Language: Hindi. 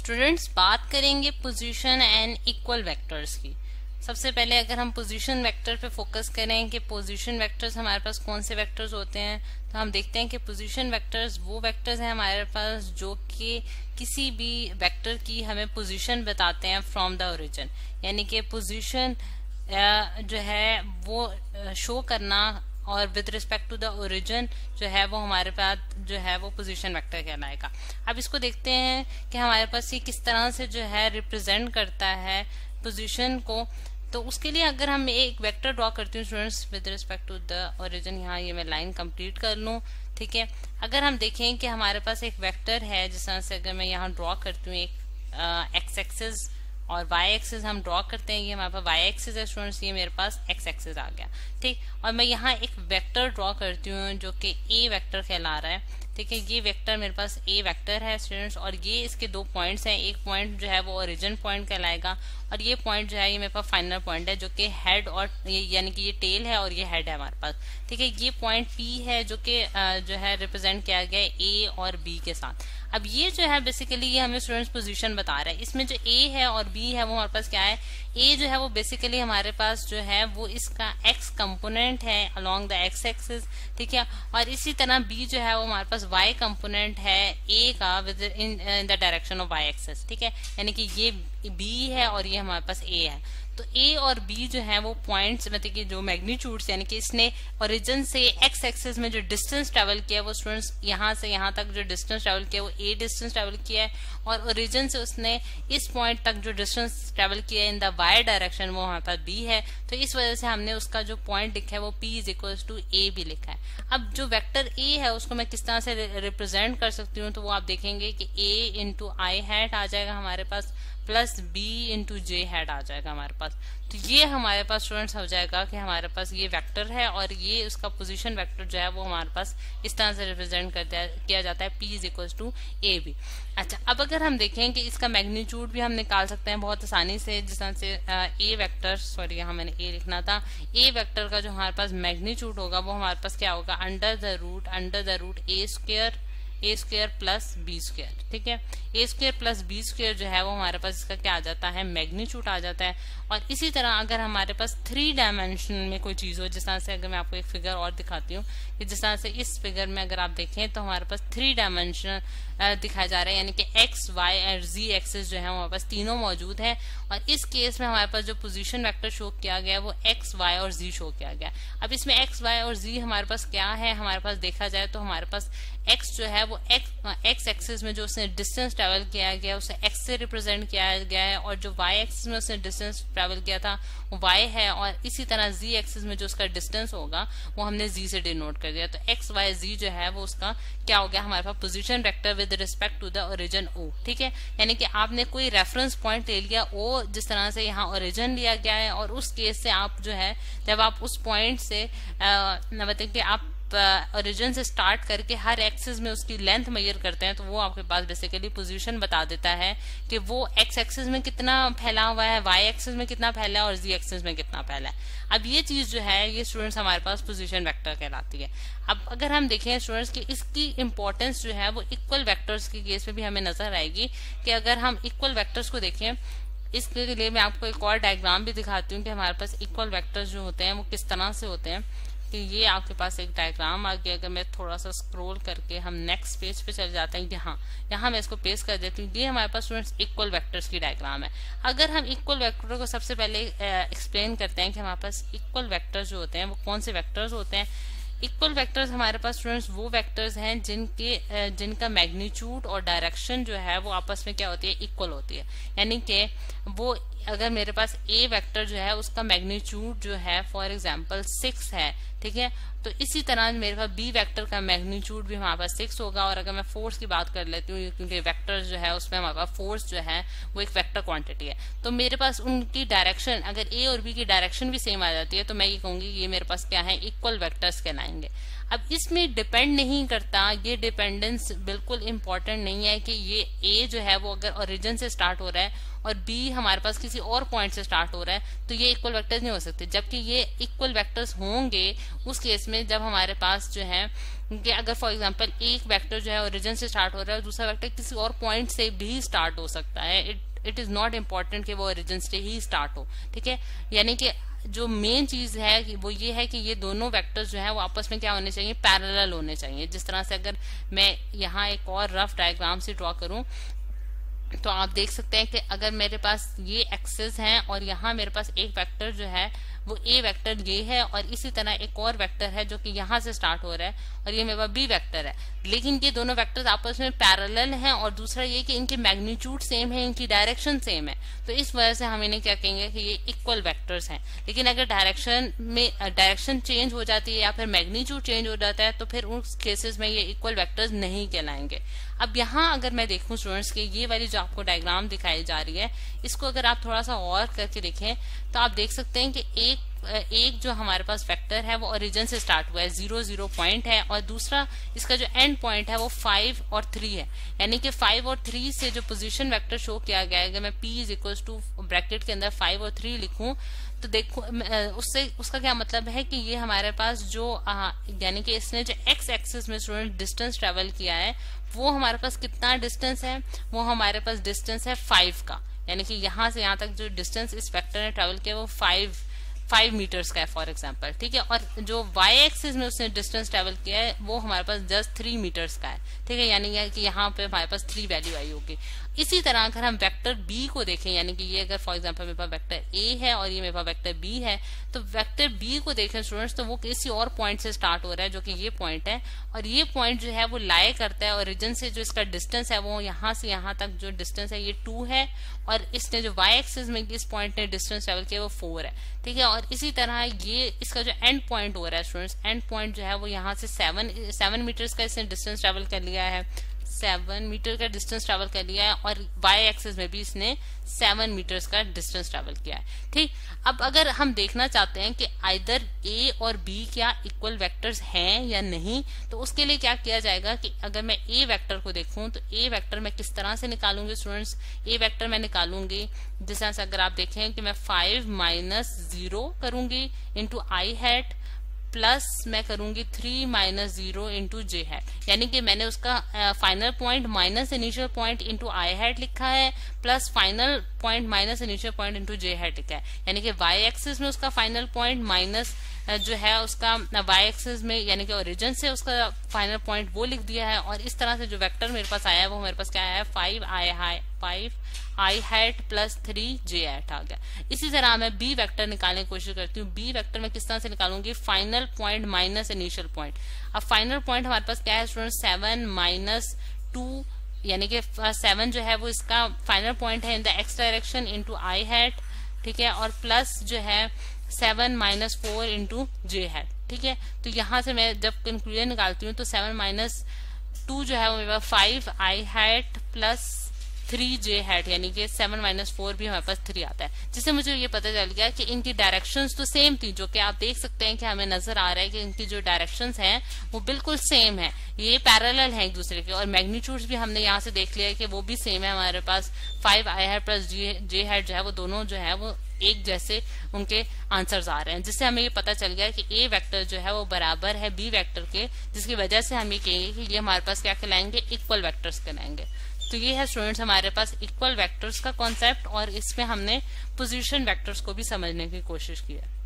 स्टूडेंट्स बात करेंगे पोजीशन एंड इक्वल वेक्टर्स की। सबसे पहले अगर हम पोजीशन वेक्टर पे फोकस करें कि पोजीशन वेक्टर्स हमारे पास कौन से वेक्टर्स होते हैं, तो हम देखते हैं कि पोजीशन वेक्टर्स वो वेक्टर्स हैं हमारे पास जो कि किसी भी वेक्टर की हमें पोजीशन बताते हैं फ्रॉम द ओरिजिन, यानी कि पोजीशन जो है वो शो करना और with respect to the origin जो है वो हमारे पास जो है वो पोजीशन वेक्टर कहलाएगा। अब इसको देखते हैं कि हमारे पास ये किस तरह से जो है रिप्रेजेंट करता है पोजीशन को। तो उसके लिए अगर हम एक वेक्टर ड्रॉ करती हूँ students with respect to the origin, यहाँ ये मैं लाइन कंप्लीट कर लूँ, ठीक है। अगर हम देखें कि हमारे पास एक वेक्टर है, जिस तरह से अगर मैं यहाँ ड्रॉ करती हूँ एक एक्स एक्सिस और y एक्सिस हम ड्रॉ करते हैं, ये हमारे पास y एक्सिस है स्टूडेंट्स, ये मेरे पास x एक्सिस आ गया, ठीक। और मैं यहाँ एक वेक्टर ड्रॉ करती हूँ जो कि a वेक्टर कहला रहा है, ठीक है। ये वेक्टर मेरे पास a वेक्टर है स्टूडेंट्स, और ये इसके दो पॉइंट्स हैं। एक पॉइंट जो है वो ओरिजिन पॉइंट कहलाएगा, और ये पॉइंट जो है ये मेरे पास फाइनल पॉइंट है जो कि हेड और यानी कि ये टेल है और ये हेड है हमारे पास, ठीक है। ये पॉइंट P है जो कि जो है रिप्रेजेंट किया गया है A और B के साथ। अब ये जो है बेसिकली ये हमें स्टूडेंट्स पोजीशन बता रहा है। इसमें जो A है और B है वो हमारे पास क्या है, A जो है वो बेसिकली हमारे पास जो है वो इसका x कंपोनेंट है अलोंग द x एक्सिस, ठीक है। और इसी तरह B जो है वो हमारे पास y कंपोनेंट है A का with in the direction of y axis, ठीक है। यानी कि ये B है और ये हमारे पास A है। तो A और B जो है वो पॉइंट्स मतलब कि जो मैग्नीट्यूड्स, यानी कि इसने ओरिजिन से x एक्सिस में जो डिस्टेंस ट्रेवल किया वो स्टूडेंट्स यहाँ से यहाँ तक जो डिस्टेंस ट्रेवल किया वो A डिस्टेंस ट्रेवल किया है, और ओरिजिन से उसने इस पॉइंट तक जो डिस्टेंस ट्रेवल किया है इन द y डायरेक्शन वो हमारे पास B है। तो इस वजह से हमने उसका जो पॉइंट लिखा है वो P is equal to A भी लिखा है। अब जो वेक्टर A है उसको मैं किस तरह से रिप्रेजेंट कर सकती हूँ, तो वो आप देखेंगे कि A इंटू I हैट आ जाएगा हमारे पास, plus B into J hat आ जाएगा हमारे पास। तो ये हमारे पास स्टूडेंट्स हो जाएगा कि हमारे पास ये वेक्टर है और ये उसका पोजीशन वेक्टर जो है वो हमारे पास इस तरह से रिप्रेजेंट किया जाता है, P is equal to A B। अच्छा, अब अगर हम देखें कि इसका मैग्नीट्यूड भी हम निकाल सकते हैं बहुत आसानी से, जिस तरह से A वेक्टर, सॉरी यहाँ मैंने A लिखना था, A वेक्टर का जो हमारे पास मैग्नीट्यूड होगा वो हमारे पास क्या होगा, under the root A square plus B square, ठीक है। A square plus B square जो है वो हमारे पास इसका क्या आ जाता है, मैग्नीट्यूड आ जाता है। और इसी तरह अगर हमारे पास 3 डायमेंशन में कोई चीज हो, जिस तरह से अगर मैं आपको एक फिगर और दिखाती हूँ कि जिस तरह से इस फिगर में अगर आप देखें तो हमारे पास 3 डायमेंशन दिखाया जा रहा है, यानी कि x, y और z एक्सिस जो है हमारे पास तीनों मौजूद है। और इस केस में हमारे पास जो पोजीशन वेक्टर शो किया गया है वो x, y और z शो किया गया। अब इसमें x, y और z हमारे पास क्या है, हमारे पास देखा जाए तो हमारे पास x जो है वो x एक्सिस में जो उसने डिस्टेंस ट्रेवल किया गया उसे x से रिप्रेजेंट किया गया है, और जो y एक्सिस में उसने डिस्टेंस ट्रेवल किया था वो y है, और इसी तरह z एक्सिस में जो उसका डिस्टेंस होगा वो हमने z से डिनोट कर दिया। तो x, y, z जो है वो उसका क्या हो गया, हमारे पास position vector with respect to the origin O, ठीक है। यानी कि आपने कोई रेफरेंस पॉइंट ले लिया O, जिस तरह से यहाँ ओरिजिन लिया गया है, और उस केस से आप जो है जब आप उस पॉइंट से मतलब कि आप ओरिजिन से स्टार्ट करके हर एक्सिस में उसकी लेंथ मेजर करते हैं, तो वो आपके पास बेसिकली पोजीशन बता देता है कि वो एक्स एक्सिस में कितना फैला हुआ है, वाई एक्सिस में कितना फैला है और जी एक्सिस में कितना फैला है। अब ये चीज जो है ये स्टूडेंट्स हमारे पास पोजीशन वेक्टर कहलाती है। अब अगर हम देखें स्टूडेंट्स की इसकी इंपॉर्टेंस जो है वो इक्वल वेक्टर्स के केस में भी हमें नजर आएगी कि अगर हम इक्वल वेक्टर्स को देखें, इसके लिए मैं आपको एक और डायग्राम भी दिखाती हूँ कि हमारे पास इक्वल वेक्टर्स जो होते हैं वो किस तरह से होते हैं। कि ये आपके पास एक डायग्राम आ गया। अगर मैं थोड़ा सा स्क्रॉल करके हम नेक्स्ट पेज पे चले जाते हैं कि हाँ, यहाँ मैं इसको पेस्ट कर देती हूँ। ये हमारे पास स्टूडेंट्स इक्वल वेक्टर्स की डायग्राम है। अगर हम इक्वल वेक्टर को सबसे पहले एक्सप्लेन करते हैं कि हमारे पास इक्वल वेक्टर्स जो होते हैं वो कौन से वेक्टर्स होते हैं। इक्वल वेक्टर्स हमारे पास स्टूडेंट्स वो वेक्टर्स हैं जिनका मैग्नीट्यूड और डायरेक्शन जो है वो आपस में क्या होती है, इक्वल होती है। यानी कि वो अगर मेरे पास A वेक्टर जो है उसका मैग्नीट्यूड जो है फॉर एग्जांपल 6 है, ठीक है, तो इसी तरह मेरे पास B वेक्टर का मैग्नीट्यूड भी हमारे पास 6 होगा। और अगर मैं फोर्स की बात कर लेती हूँ, क्योंकि वेक्टर जो है उसमें हमारे पास फोर्स जो है वो एक वेक्टर क्वांटिटी है, तो मेरे पास उनकी डायरेक्शन अगर A और B की डायरेक्शन भी सेम आ जाती है तो मैं ये कहूंगी ये मेरे पास क्या है, इक्वल वेक्टर्स कहलाएंगे। अब इसमें डिपेंड नहीं करता, ये डिपेंडेंस बिल्कुल इंपॉर्टेंट नहीं है कि ये ए जो है वो अगर ओरिजिन से स्टार्ट हो रहा है और बी हमारे पास किसी और पॉइंट से स्टार्ट हो रहा है तो ये इक्वल वेक्टर्स नहीं हो सकते, जबकि ये इक्वल वेक्टर्स होंगे उस केस में जब हमारे पास जो है कि अगर फॉर एग्जांपल एक वेक्टर जो है ओरिजिन से स्टार्ट हो रहा है और दूसरा वेक्टर किसी और पॉइंट से भी स्टार्ट हो सकता है। इट इज नॉट इम्पॉर्टेंट कि वो ओरिजिन से ही स्टार्ट हो, ठीक है। यानी कि जो मेन चीज है कि वो ये है कि ये दोनों वेक्टर्स जो है वो आपस में क्या होने चाहिए, पैरेलल होने चाहिए। जिस तरह से अगर मैं यहाँ एक और रफ डायग्राम से ड्रॉ करूं तो आप देख सकते हैं कि अगर मेरे पास ये एक्सेस हैं और यहाँ मेरे पास एक वेक्टर जो है वो ए वेक्टर ये है और इसी तरह एक और वेक्टर है जो कि यहाँ से स्टार्ट हो रहा है और ये मेरे पास बी वेक्टर है, लेकिन ये दोनों वेक्टर्स आपस में पैरेलल हैं और दूसरा ये कि इनके मैग्नीट्यूड सेम है, इनकी डायरेक्शन सेम है, तो इस वजह से हम इन्हें क्या कहेंगे कि ये इक्वल वेक्टर्स हैं। लेकिन अगर डायरेक्शन चेंज हो जाती है या फिर मैग्नीट्यूड चेंज हो जाता है तो फिर उस केसेस में ये इक्वल वेक्टर्स नहीं कहलाएंगे। अब यहाँ अगर मैं देखूं स्टूडेंट्स के ये वाली जो आपको डायग्राम दिखाई जा रही है इसको अगर आप थोड़ा सा और करके देखें तो आप देख सकते हैं कि एक जो हमारे पास वेक्टर है वो ओरिजिन से स्टार्ट हुआ है, 0 0 पॉइंट है, और दूसरा इसका जो एंड पॉइंट है वो 5 और 3 है। यानी कि 5 और 3 से जो पोजीशन वेक्टर शो किया गया है, अगर मैं P is equal to bracket के अंदर 5 और 3 लिखूं तो देखो उससे उसका क्या मतलब है कि ये हमारे पास जो यानी कि इसने जो एक्स एक्सिस में स्टूडेंट डिस्टेंस ट्रेवल किया है वो हमारे पास कितना डिस्टेंस है, वो हमारे पास डिस्टेंस है 5 का। यानी कि यहाँ से यहाँ तक जो डिस्टेंस इस वेक्टर ने ट्रेवल किया वो 5 मीटर्स का है फॉर एग्जांपल, ठीक है। और जो वाई एक्सिस में उसने डिस्टेंस ट्रेवल किया है वो हमारे पास जस्ट 3 मीटर्स का है, ठीक है। यानी कि यहाँ पे हमारे पास 3 वैल्यू आई होगी। इसी तरह अगर हम वेक्टर बी को देखें, यानी कि ये अगर फॉर एग्जांपल मेरे पास वेक्टर ए है और ये मेरे पास वेक्टर बी है, तो वेक्टर बी को देखें स्टूडेंट्स तो वो किसी और पॉइंट से स्टार्ट हो रहा है जो कि ये पॉइंट है, और ये पॉइंट जो है वो लाई करता है ओरिजिन से जो इसका डिस्टेंस है वो यहाँ से यहाँ तक जो डिस्टेंस है ये 2 है, और इसने जो वाई एक्सिस में इस पॉइंट ने डिस्टेंस ट्रेवल किया वो 4 है, ठीक है। और इसी तरह ये इसका जो एंड पॉइंट हो रहा है स्टूडेंट्स, एंड पॉइंट जो है वो यहाँ से 7 मीटर्स का इसने डिस्टेंस ट्रेवल कर लिया है, 7 मीटर का डिस्टेंस ट्रेवल कर लिया है, और वाई एक्सिस में भी इसने 7 मीटर्स का डिस्टेंस ट्रेवल किया है, ठीक। अब अगर हम देखना चाहते हैं कि आइदर ए और बी क्या इक्वल वेक्टर्स हैं या नहीं, तो उसके लिए क्या किया जाएगा कि अगर मैं ए वेक्टर को देखूं तो ए वेक्टर मैं किस तरह से निकालूंगी स्टूडेंट्स। ए वेक्टर मैं निकालूंगी जिस तरह से अगर आप देखें कि मैं 5 माइनस 0 करूंगी इंटू आई हैट प्लस मैं करूंगी 3 माइनस 0 इंटू जे हैट, यानी कि मैंने उसका final point minus initial point into I hat लिखा है plus final point minus initial point into J hat लिखा है। यानी कि वाई एक्सिस में उसका फाइनल पॉइंट माइनस जो है उसका वाई एक्सिस में यानी कि ओरिजिन से उसका फाइनल पॉइंट वो लिख दिया है, और इस तरह से जो वेक्टर मेरे पास आया है वो मेरे पास क्या आया है 5 आई हैट प्लस 3 जे हैट आ गया। इसी तरह मैं बी वेक्टर निकालने की कोशिश करती हूँ। बी वेक्टर मैं किस तरह से निकालूंगी, final point minus initial point. अब फाइनल पॉइंट हमारे पास क्या है स्टूडेंट 7 माइनस 2, यानी कि 7 जो है वो इसका फाइनल पॉइंट है in the x direction into I hat, ठीक है, और प्लस जो है 7 माइनस 4 इंटू जे हैट, ठीक है। तो यहाँ से मैं जब कंक्लूजन निकालती हूँ तो 7 माइनस 2 जो है वो मेरे पास 5 आई हैट प्लस 3 जे हैट, यानी कि 7 माइनस 4 भी हमारे पास 3 आता है, जिससे मुझे ये पता चल गया कि इनकी डायरेक्शंस तो सेम थी, जो कि आप देख सकते हैं कि हमें नजर आ रहा है कि इनकी जो डायरेक्शंस हैं वो बिल्कुल सेम है, ये पैरेलल है एक दूसरे के, और मैग्नीट्यूड्स भी हमने यहाँ से देख लिया है कि वो भी सेम है। हमारे पास 5 आई हैट प्लस जे हैट जो है वो दोनों जो है वो एक जैसे उनके आंसर्स आ रहे हैं, जिससे हमें ये पता चल गया कि ए वेक्टर जो है वो बराबर है बी वेक्टर के, जिसकी वजह से हम ये कहेंगे कि ये हमारे पास क्या कहलाएंगे, इक्वल वेक्टर्स कहलाएंगे। तो ये है स्टूडेंट्स हमारे पास इक्वल वेक्टर्स का कॉन्सेप्ट, और इसमें हमने पोजीशन वेक्टर्स को भी समझने की कोशिश की है।